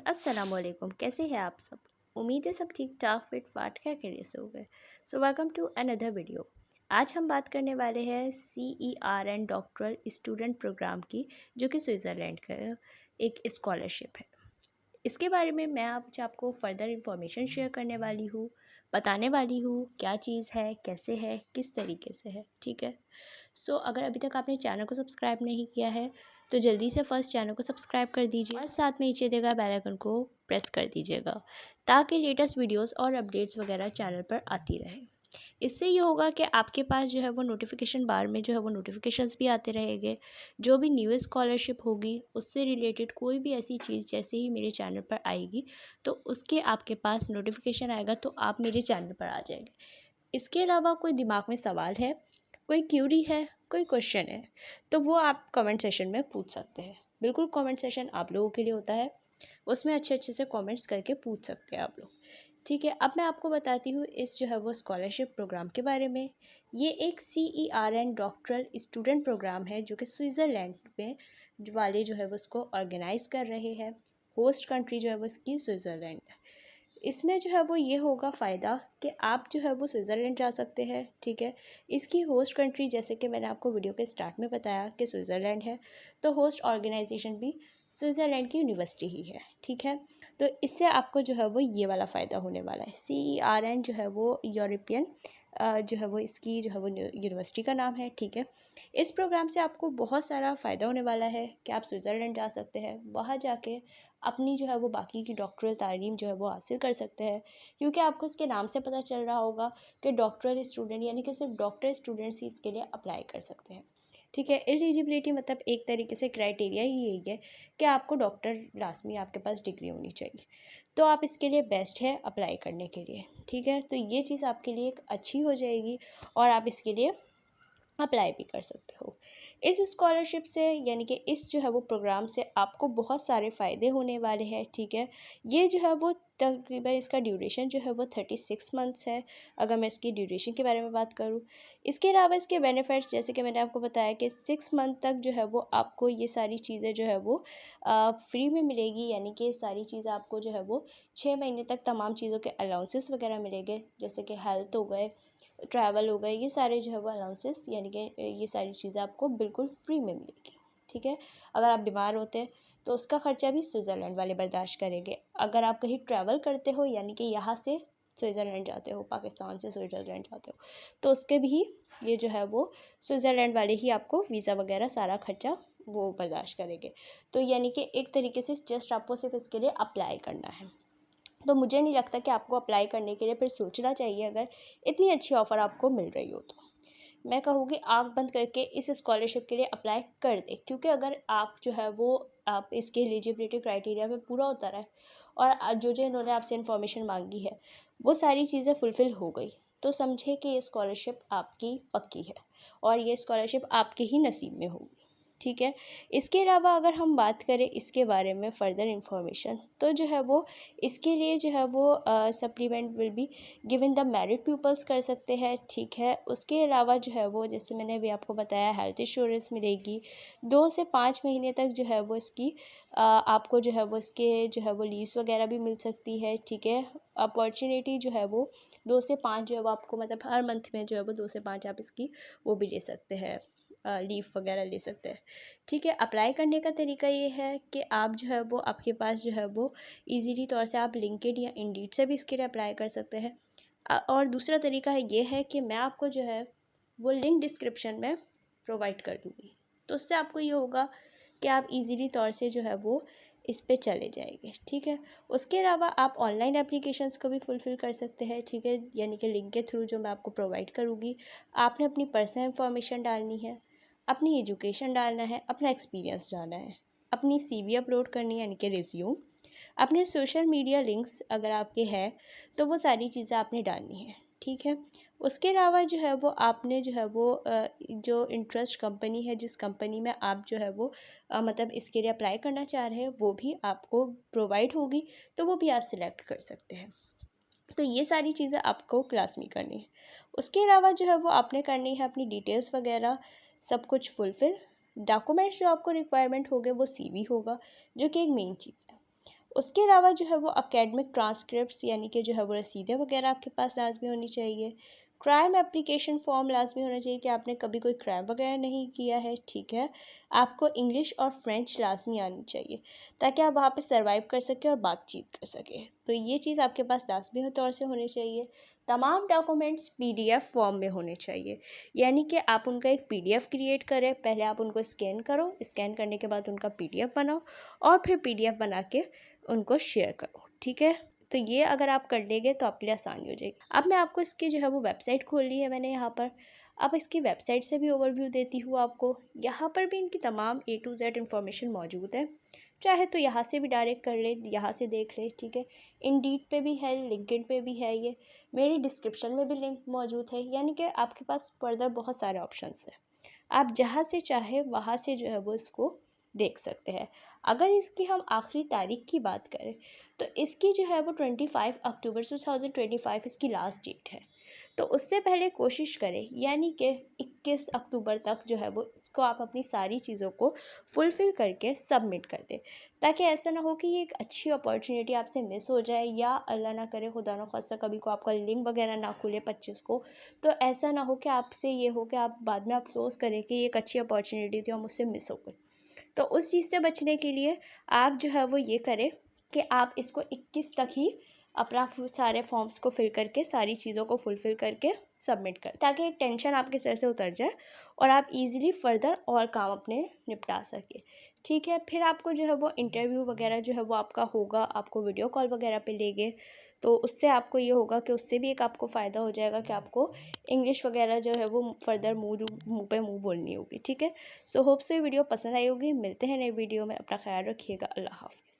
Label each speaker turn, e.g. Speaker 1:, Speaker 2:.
Speaker 1: अस्सलाम वालेकुम। कैसे हैं आप सब? उम्मीद है सब ठीक ठाक फिट फाट क्या खैरियत से हो गए। So welcome to another video. आज हम बात करने वाले हैं CERN डॉक्टरल स्टूडेंट प्रोग्राम की, जो कि स्विट्ज़रलैंड का एक स्कॉलरशिप है। इसके बारे में मैं आज आपको फर्दर इंफॉर्मेशन शेयर करने वाली हूँ, बताने वाली हूँ क्या चीज़ है, कैसे है, किस तरीके से है। ठीक है। सो अगर अभी तक आपने चैनल को सब्सक्राइब नहीं किया है तो जल्दी से फर्स्ट चैनल को सब्सक्राइब कर दीजिए और साथ में नीचे देगा बेल आइकन को प्रेस कर दीजिएगा, ताकि लेटेस्ट वीडियोस और अपडेट्स वगैरह चैनल पर आती रहे। इससे ये होगा कि आपके पास जो है वो नोटिफिकेशन बार में जो है वो नोटिफिकेशंस भी आते रहेंगे। जो भी न्यू स्कॉलरशिप होगी उससे रिलेटेड कोई भी ऐसी चीज़ जैसे ही मेरे चैनल पर आएगी तो उसके आपके पास नोटिफिकेशन आएगा, तो आप मेरे चैनल पर आ जाएंगे। इसके अलावा कोई दिमाग में सवाल है, कोई क्यूरी है, कोई क्वेश्चन है, तो वो आप कमेंट सेशन में पूछ सकते हैं। बिल्कुल कमेंट सेशन आप लोगों के लिए होता है, उसमें अच्छे अच्छे से कमेंट्स करके पूछ सकते हैं आप लोग। ठीक है। अब मैं आपको बताती हूँ इस जो है वो स्कॉलरशिप प्रोग्राम के बारे में। ये एक CERN डॉक्टरल स्टूडेंट प्रोग्राम है, जो कि स्विट्ज़रलैंड में वाले जो है वो इसको ऑर्गेनाइज़ कर रहे हैं। होस्ट कंट्री जो है वो इसकी स्विट्ज़रलैंड है। इसमें जो है वो ये होगा फ़ायदा कि आप जो है वो स्विट्ज़रलैंड जा सकते हैं। ठीक है। इसकी होस्ट कंट्री, जैसे कि मैंने आपको वीडियो के स्टार्ट में बताया कि स्विट्ज़रलैंड है, तो होस्ट ऑर्गेनाइजेशन भी स्विट्ज़रलैंड की यूनिवर्सिटी ही है। ठीक है। तो इससे आपको जो है वो ये वाला फ़ायदा होने वाला है। CERN जो है वो यूरोपियन जो है वो इसकी जो है वो यूनिवर्सिटी का नाम है। ठीक है। इस प्रोग्राम से आपको बहुत सारा फ़ायदा होने वाला है कि आप स्विट्ज़रलैंड जा सकते हैं, वहाँ जाके अपनी जो है वो बाकी की डॉक्टरल तालीम जो है वो हासिल कर सकते हैं। क्योंकि आपको इसके नाम से पता चल रहा होगा कि डॉक्टरल स्टूडेंट यानी कि सिर्फ डॉक्टर स्टूडेंट्स ही इसके लिए अप्लाई कर सकते हैं। ठीक है। एलिजिबिलिटी मतलब एक तरीके से क्राइटेरिया ही यही है कि आपको डॉक्टर लाजमी आपके पास डिग्री होनी चाहिए, तो आप इसके लिए बेस्ट है अप्लाई करने के लिए। ठीक है। तो ये चीज़ आपके लिए एक अच्छी हो जाएगी और आप इसके लिए अप्लाई भी कर सकते हो। इस स्कॉलरशिप से यानी कि इस जो है वो प्रोग्राम से आपको बहुत सारे फ़ायदे होने वाले हैं। ठीक है। ये जो है वो तकरीबन इसका ड्यूरेशन जो है वो 36 मंथ्स है, अगर मैं इसकी ड्यूरेशन के बारे में बात करूँ। इसके अलावा इसके बेनिफिट्स, जैसे कि मैंने आपको बताया कि 6 मंथ तक जो है वो आपको ये सारी चीज़ें जो है वो फ्री में मिलेगी। यानी कि सारी चीज़ें आपको जो है वो 6 महीने तक तमाम चीज़ों के अलाउंसेस वगैरह मिलेंगे, जैसे कि हेल्थ हो गए, ट्रैवल हो गए, ये सारे जो है वो अलाउंसेस यानी कि ये सारी चीज़ें आपको बिल्कुल फ्री में मिलेगी। ठीक है। अगर आप बीमार होते हैं तो उसका ख़र्चा भी स्विट्ज़रलैंड वाले बर्दाश्त करेंगे। अगर आप कहीं ट्रैवल करते हो यानी कि यहाँ से स्विट्ज़रलैंड जाते हो, पाकिस्तान से स्विट्ज़रलैंड जाते हो, तो उसके भी ये जो है वो स्विट्ज़रलैंड वाले ही आपको वीज़ा वगैरह सारा ख़र्चा वो बर्दाश्त करेंगे। तो यानी कि एक तरीके से जस्ट आपको सिर्फ इसके लिए अप्लाई करना है। तो मुझे नहीं लगता कि आपको अप्लाई करने के लिए फिर सोचना चाहिए, अगर इतनी अच्छी ऑफ़र आपको मिल रही हो तो। मैं कहूँगी आँख बंद करके इस स्कॉलरशिप के लिए अप्लाई कर दें, क्योंकि अगर आप जो है वो आप इसके एलिजिबिलिटी क्राइटेरिया में पूरा उतरा है और जो जो इन्होंने आपसे इन्फॉर्मेशन मांगी है वो सारी चीज़ें फुलफ़िल हो गई, तो समझे कि ये स्कॉलरशिप आपकी पक्की है और ये स्कॉलरशिप आपके ही नसीब में होगी। ठीक है। इसके अलावा अगर हम बात करें इसके बारे में फ़र्दर इंफॉर्मेशन, तो जो है वो इसके लिए जो है वो supplement will be given the married peoples कर सकते हैं। ठीक है। उसके अलावा जो है वो जैसे मैंने अभी आपको बताया हेल्थ इंश्योरेंस मिलेगी। 2 से 5 महीने तक जो है वो इसकी आपको जो है वो इसके जो है वो लीव्स वगैरह भी मिल सकती है। ठीक है। अपॉर्चुनिटी जो है वो 2 से 5 जो है वो आपको मतलब हर मंथ में जो है वो 2 से 5 आप इसकी वो भी ले सकते हैं, लीव वगैरह ले सकते हैं। ठीक है। अप्लाई करने का तरीका ये है कि आप जो है वो आपके पास जो है वो ईज़िली तौर से आप लिंक्डइन या इंडीड से भी इसके लिए अप्लाई कर सकते हैं। और दूसरा तरीका ये है कि मैं आपको जो है वो लिंक डिस्क्रिप्शन में प्रोवाइड कर दूँगी, तो उससे आपको ये होगा कि आप इजीली तौर से जो है वो इस पे चले जाएंगे। ठीक है। उसके अलावा आप ऑनलाइन एप्लीकेशंस को भी फुलफ़िल कर सकते हैं। ठीक है। यानी कि लिंक के थ्रू जो मैं आपको प्रोवाइड करूँगी, आपने अपनी पर्सनल इन्फॉर्मेशन डालनी है, अपनी एजुकेशन डालना है, अपना एक्सपीरियंस डालना है, अपनी CV अपलोड करनी है यानी कि रिज्यूम, अपने सोशल मीडिया लिंक्स अगर आपके हैं तो वो सारी चीज़ें आपने डालनी है। ठीक है। उसके अलावा जो है वो आपने जो है वो जो इंटरेस्ट कंपनी है, जिस कंपनी में आप जो है वो मतलब इसके लिए अप्लाई करना चाह रहे हैं, वो भी आपको प्रोवाइड होगी, तो वो भी आप सिलेक्ट कर सकते हैं। तो ये सारी चीज़ें आपको क्लास में करनी है। उसके अलावा जो है वो आपने करनी है अपनी डिटेल्स वगैरह सब कुछ फुलफ़िल। डॉक्यूमेंट्स जो आपको रिक्वायरमेंट होंगे वो CV होगा, जो कि एक मेन चीज़ है। उसके अलावा जो है वो एकेडमिक ट्रांसक्रिप्ट्स यानी कि जो है वो रसीदें वगैरह आपके पास लाजमी होनी चाहिए। क्राइम एप्लीकेशन फॉर्म लाजमी होना चाहिए कि आपने कभी कोई क्राइम वगैरह नहीं किया है, ठीक है। आपको इंग्लिश और फ्रेंच लाजमी आनी चाहिए ताकि आप वहाँ पे सर्वाइव कर सकें और बातचीत कर सकें। तो ये चीज़ आपके पास लाजमी तौर से होनी चाहिए। तमाम डॉक्यूमेंट्स पीडीएफ फॉर्म में होने चाहिए, यानी कि आप उनका एक पीडीएफ क्रिएट करें। पहले आप उनको स्कैन करो, स्कैन करने के बाद उनका पीडीएफ बनाओ और फिर पीडीएफ बना के उनको शेयर करो, ठीक है। तो ये अगर आप कर लेंगे तो आपके लिए आसानी हो जाएगी। अब मैं आपको इसकी जो है वो वेबसाइट खोल ली है मैंने यहाँ पर। अब इसकी वेबसाइट से भी ओवरव्यू देती हूँ आपको। यहाँ पर भी इनकी तमाम A to Z इन्फॉर्मेशन मौजूद है। चाहे तो यहाँ से भी डायरेक्ट कर ले, यहाँ से देख ले, ठीक है। इंडीड पे भी है, लिंक्डइन पे भी है, ये मेरी डिस्क्रिप्शन में भी लिंक मौजूद है। यानी कि आपके पास फर्दर बहुत सारे ऑप्शंस हैं, आप जहाँ से चाहे वहाँ से जो है वो इसको देख सकते हैं। अगर इसकी हम आखिरी तारीख की बात करें तो इसकी जो है वो 25 अक्टूबर 2025 इसकी लास्ट डेट है। तो उससे पहले कोशिश करें, यानी कि 21 अक्टूबर तक जो है वो इसको आप अपनी सारी चीज़ों को फुलफ़िल करके सबमिट कर दें, ताकि ऐसा ना हो कि ये एक अच्छी अपॉर्चुनिटी आपसे मिस हो जाए, या अल्लाह ना करे खुदा ना खास्ता कभी को आपका लिंक वगैरह ना खुले 25 को। तो ऐसा ना हो कि आपसे ये हो कि आप बाद में अफसोस करें कि ये एक अच्छी अपॉर्चुनिटी थी और मुझसे मिस हो गई। तो उस चीज़ से बचने के लिए आप जो है वो ये करें कि आप इसको 21 तक ही अपना सारे फॉर्म्स को फिल करके सारी चीज़ों को फुलफ़िल करके सबमिट कर, ताकि एक टेंशन आपके सर से उतर जाए और आप इजीली फर्दर और काम अपने निपटा सके, ठीक है। फिर आपको जो है वो इंटरव्यू वगैरह जो है वो आपका होगा, आपको वीडियो कॉल वगैरह पे लेंगे। तो उससे आपको ये होगा कि उससे भी एक आपको फ़ायदा हो जाएगा कि आपको इंग्लिश वगैरह जो है वो फर्दर मुँह पे मुँह बोलनी होगी, ठीक है। सो होप से वीडियो पसंद आई होगी। मिलते हैं नई वीडियो में, अपना ख्याल रखिएगा। अल्लाह हाफ़िज़।